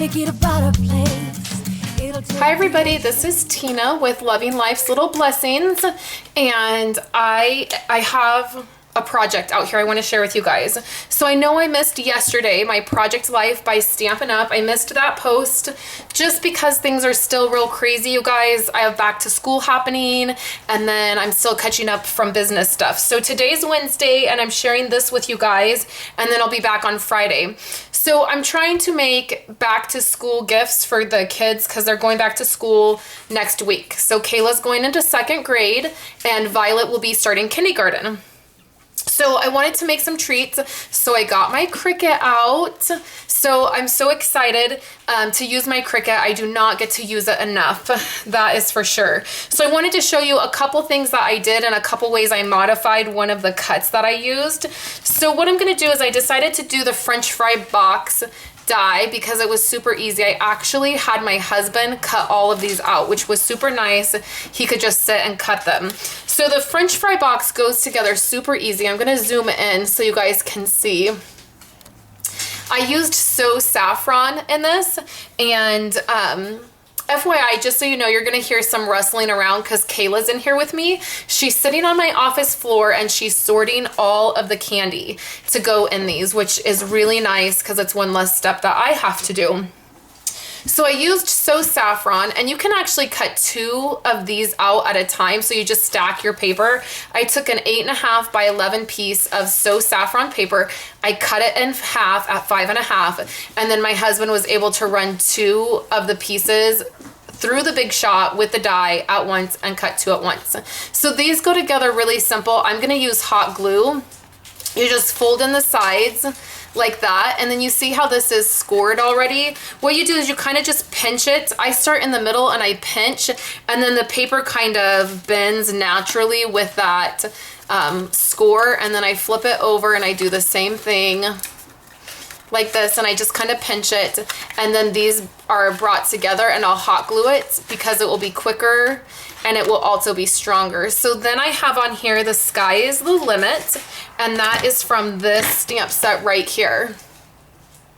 to get a better place. Hi everybody, this is Tina with Loving Life's Little Blessings, and I have a project out here I want to share with you guys. So I know I missed yesterday my Project Life by Stampin' Up. I missed that post just because things are still real crazy, you guys. I have back to school happening, and then I'm still catching up from business stuff. So today's Wednesday, and I'm sharing this with you guys, and then I'll be back on Friday. So I'm trying to make back to school gifts for the kids because they're going back to school next week. So Kayla's going into 2nd grade, and Violet will be starting kindergarten. So I wanted to make some treats, so I got my Cricut out. So I'm so excited to use my Cricut. I do not get to use it enough, that is for sure. So I wanted to show you a couple things that I did and a couple ways I modified one of the cuts that I used. So what I'm gonna do is I decided to do the French fry box die because it was super easy. I actually had my husband cut all of these out, which was super nice. He could just sit and cut them. So the French fry box goes together super easy. I'm gonna zoom in so you guys can see. I used So Saffron in this, and FYI, just so you know, you're gonna hear some rustling around because Kayla's in here with me. She's sitting on my office floor and she's sorting all of the candy to go in these, which is really nice because it's one less step that I have to do. So I used So Saffron, and you can actually cut 2 of these out at a time, so you just stack your paper. I took an 8.5 by 11 piece of So Saffron paper. I cut it in half at 5.5, and then my husband was able to run 2 of the pieces through the Big Shot with the die at once and cut 2 at once. So these go together really simple. I'm gonna use hot glue. You just fold in the sides like that, and then you see how this is scored already. What you do is you kind of just pinch it. I start in the middle and I pinch, and then the paper kind of bends naturally with that score, and then I flip it over and I do the same thing like this, and I just kind of pinch it, and then these are brought together, and I'll hot glue it because it will be quicker and it will also be stronger. So then I have on here The Sky is the Limit, and that is from this stamp set right here.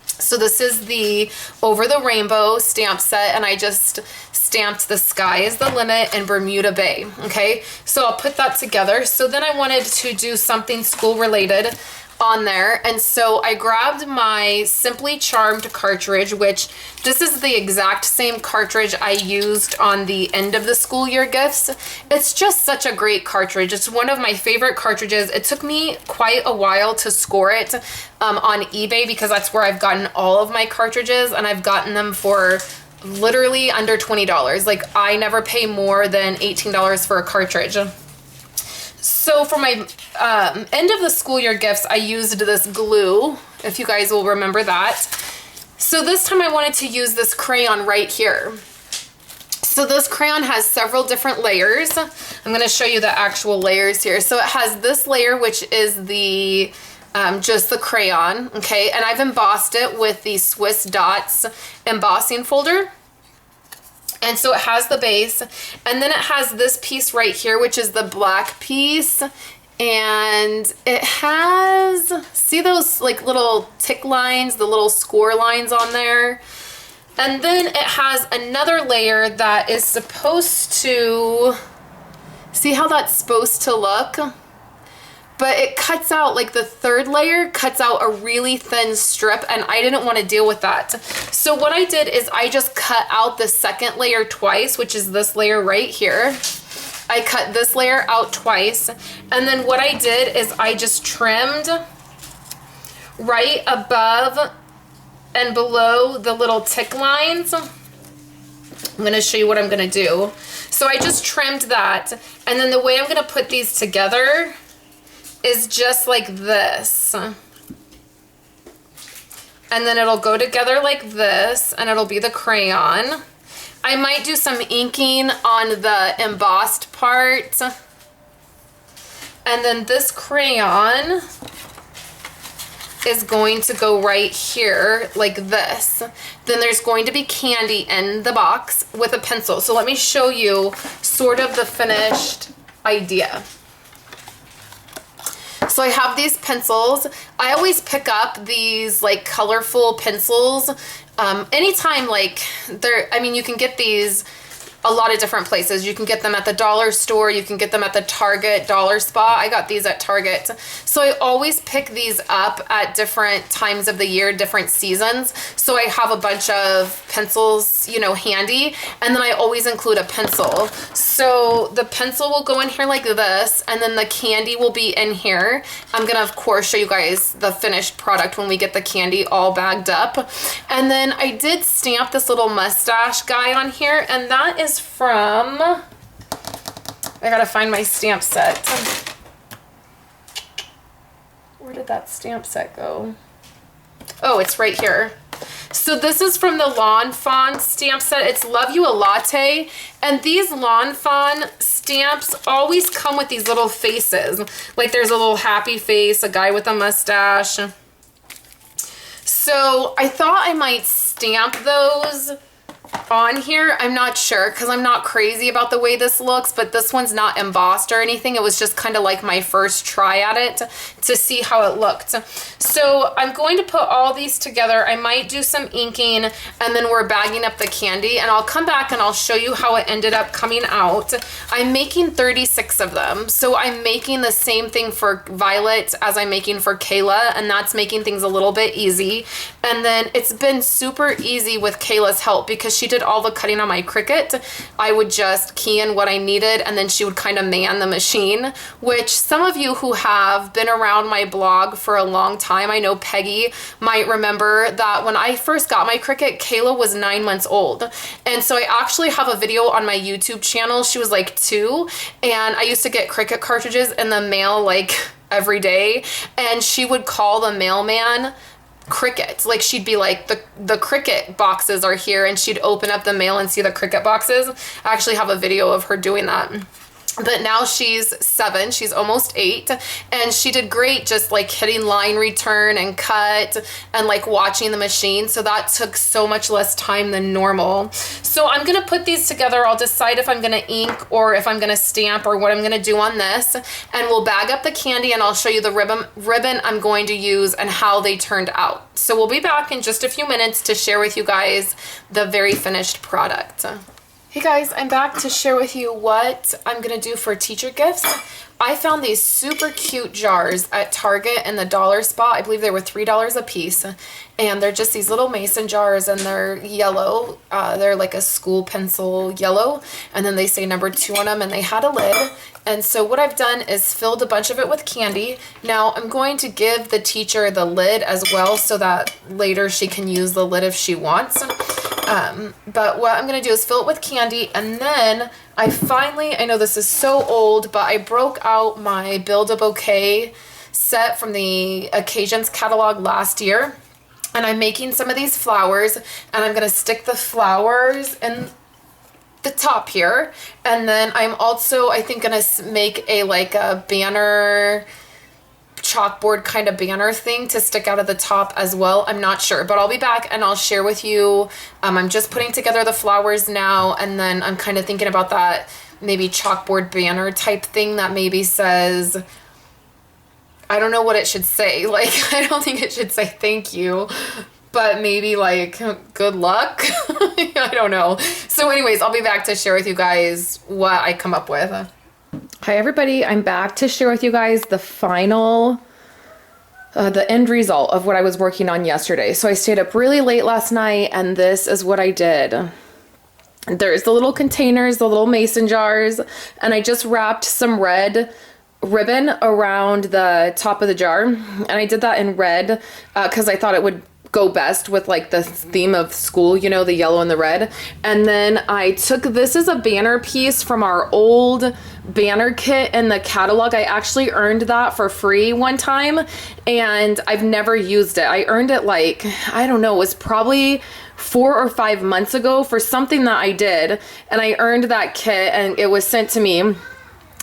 So this is the Over the Rainbow stamp set, and I just stamped The Sky is the Limit in Bermuda Bay, okay? So I'll put that together. So then I wanted to do something school related on there, and so I grabbed my Simply Charmed cartridge, which this is the exact same cartridge I used on the end of the school year gifts. It's just such a great cartridge. It's one of my favorite cartridges. It took me quite a while to score it on eBay because that's where I've gotten all of my cartridges, and I've gotten them for literally under $20. Like, I never pay more than $18 for a cartridge. So for my end of the school year gifts, I used this glue, if you guys will remember that. So this time I wanted to use this crayon right here. So this crayon has several different layers. I'm gonna show you the actual layers here. So it has this layer, which is the just the crayon, okay? And I've embossed it with the Swiss Dots embossing folder. And so it has the base, and then it has this piece right here, which is the black piece, and it has, see those like little tick lines, the little score lines on there? And then it has another layer that is supposed to, see how that's supposed to look? But it cuts out, like the 3rd layer cuts out a really thin strip, and I didn't want to deal with that. So what I did is I just cut out the 2nd layer twice, which is this layer right here. I cut this layer out twice, and then what I did is I just trimmed right above and below the little tick lines. I'm going to show you what I'm going to do. So I just trimmed that, and then the way I'm going to put these together is just like this. And then it'll go together like this, and it'll be the crayon. I might do some inking on the embossed part. And then this crayon is going to go right here like this. Then there's going to be candy in the box with a pencil. So let me show you sort of the finished idea. So I have these pencils. I always pick up these like colorful pencils anytime, like, I mean, you can get these a lot of different places. You can get them at the dollar store. You can get them at the Target dollar spot. I got these at Target. So I always pick these up at different times of the year, different seasons. So I have a bunch of pencils, you know, handy. And then I always include a pencil. So the pencil will go in here like this. And then the candy will be in here. I'm going to, of course, show you guys the finished product when we get the candy all bagged up. And then I did stamp this little mustache guy on here. And that is from, I gotta find my stamp set. Where did that stamp set go? Oh, it's right here. So this is from the Lawn Fawn stamp set. It's Love You a Latte. And these Lawn Fawn stamps always come with these little faces. Like there's a little happy face, a guy with a mustache. So I thought I might stamp those on here. I'm not sure because I'm not crazy about the way this looks, but this one's not embossed or anything. It was just kind of like my first try at it to see how it looked. So I'm going to put all these together. I might do some inking and then we're bagging up the candy, and I'll come back and I'll show you how it ended up coming out. I'm making 36 of them. So I'm making the same thing for Violet as I'm making for Kayla, and that's making things a little bit easy. And then it's been super easy with Kayla's help because she did all the cutting on my Cricut. I would just key in what I needed and then she would kind of man the machine, which some of you who have been around my blog for a long time, I know Peggy might remember that when I first got my Cricut, Kayla was 9 months old. And so I actually have a video on my YouTube channel. She was like 2, and I used to get Cricut cartridges in the mail like every day, and she would call the mailman Cricut. Like she'd be like, the Cricut boxes are here, and she'd open up the mail and see the Cricut boxes. I actually have a video of her doing that. But now she's 7, she's almost 8, and she did great just like hitting line return and cut and like watching the machine. So that took so much less time than normal. So I'm gonna put these together. I'll decide if I'm gonna ink or if I'm gonna stamp or what I'm gonna do on this, and we'll bag up the candy and I'll show you the ribbon I'm going to use and how they turned out. So we'll be back in just a few minutes to share with you guys the very finished product. Hey guys, I'm back to share with you what I'm gonna do for teacher gifts. I found these super cute jars at Target in the dollar spot. I believe they were $3 a piece. And they're just these little mason jars, and they're yellow. They're like a school pencil yellow. And then they say number 2 on them, and they had a lid. And so what I've done is filled a bunch of it with candy. Now I'm going to give the teacher the lid as well so that later she can use the lid if she wants. But what I'm going to do is fill it with candy, and then I know this is so old, but I broke out my Build a Bouquet set from the Occasions catalog last year, and I'm making some of these flowers, and I'm going to stick the flowers in the top here, and then I'm also, I think, going to make a banner, chalkboard kind of banner thing to stick out of the top as well. I'm not sure, but I'll be back and I'll share with you. I'm just putting together the flowers now, and then I'm kind of thinking about that maybe chalkboard banner type thing that maybe says, I don't know what it should say. Like, I don't think it should say thank you, but maybe like good luck. I don't know. So anyways, I'll be back to share with you guys what I come up with. Hi everybody, I'm back to share with you guys the final, the end result of what I was working on yesterday. So I stayed up really late last night, and this is what I did. There's the little containers, the little mason jars, and I just wrapped some red ribbon around the top of the jar. And I did that in red because I thought it would go best with like the theme of school, you know, the yellow and the red. And then I took, this is a banner piece from our old banner kit in the catalog. I actually earned that for free one time, and I've never used it. I earned it like, I don't know, it was probably 4 or 5 months ago for something that I did, and I earned that kit and it was sent to me.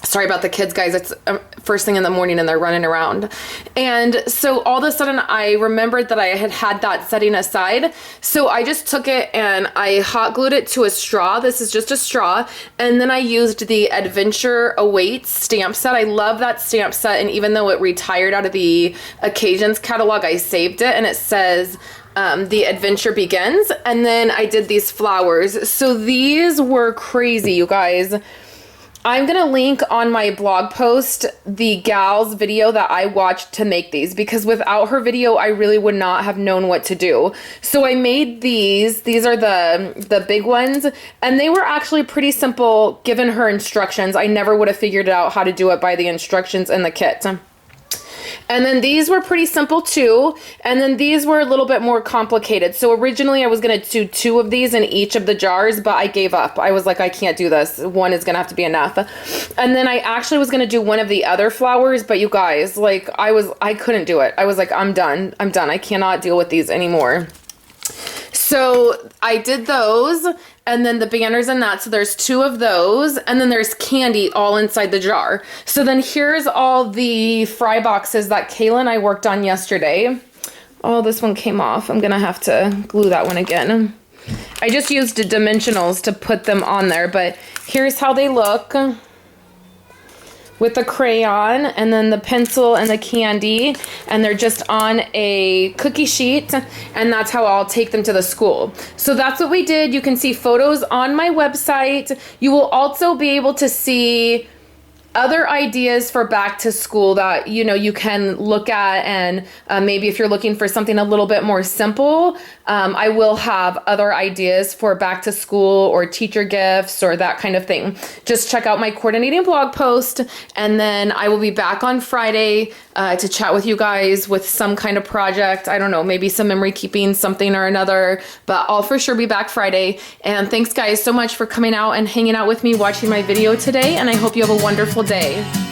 Sorry about the kids, guys. It's first thing in the morning and they're running around. And so all of a sudden I remembered that I had that setting aside. So I just took it and I hot glued it to a straw. This is just a straw. And then I used the Adventure Awaits stamp set. I love that stamp set. And even though it retired out of the Occasions catalog, I saved it. And it says, The Adventure Begins. And then I did these flowers. So these were crazy, you guys. I'm going to link on my blog post the gal's video that I watched to make these, because without her video, I really would not have known what to do. So I made these. These are the big ones, and they were actually pretty simple given her instructions. I never would have figured out how to do it by the instructions in the kit. And then these were pretty simple too. And then these were a little bit more complicated. So originally I was going to do 2 of these in each of the jars, but I gave up. I was like, I can't do this. One is going to have to be enough. And then I actually was going to do one of the other flowers, but you guys, like I couldn't do it. I was like, I'm done. I cannot deal with these anymore. So I did those, and then the banners and that. So there's 2 of those, and then there's candy all inside the jar. So then here's all the fry boxes that Kayla and I worked on yesterday. Oh, this one came off. I'm gonna have to glue that one again. I just used dimensionals to put them on there, but here's how they look with the crayon and then the pencil and the candy, and they're just on a cookie sheet, and that's how I'll take them to the school. So that's what we did. You can see photos on my website. You will also be able to see other ideas for back to school that, you know, you can look at, and maybe if you're looking for something a little bit more simple, I will have other ideas for back to school or teacher gifts or that kind of thing. Just check out my coordinating blog post, and then I will be back on Friday to chat with you guys with some kind of project. I don't know, maybe some memory keeping, something or another, but I'll for sure be back Friday. And thanks guys so much for coming out and hanging out with me watching my video today, and I hope you have a wonderful day.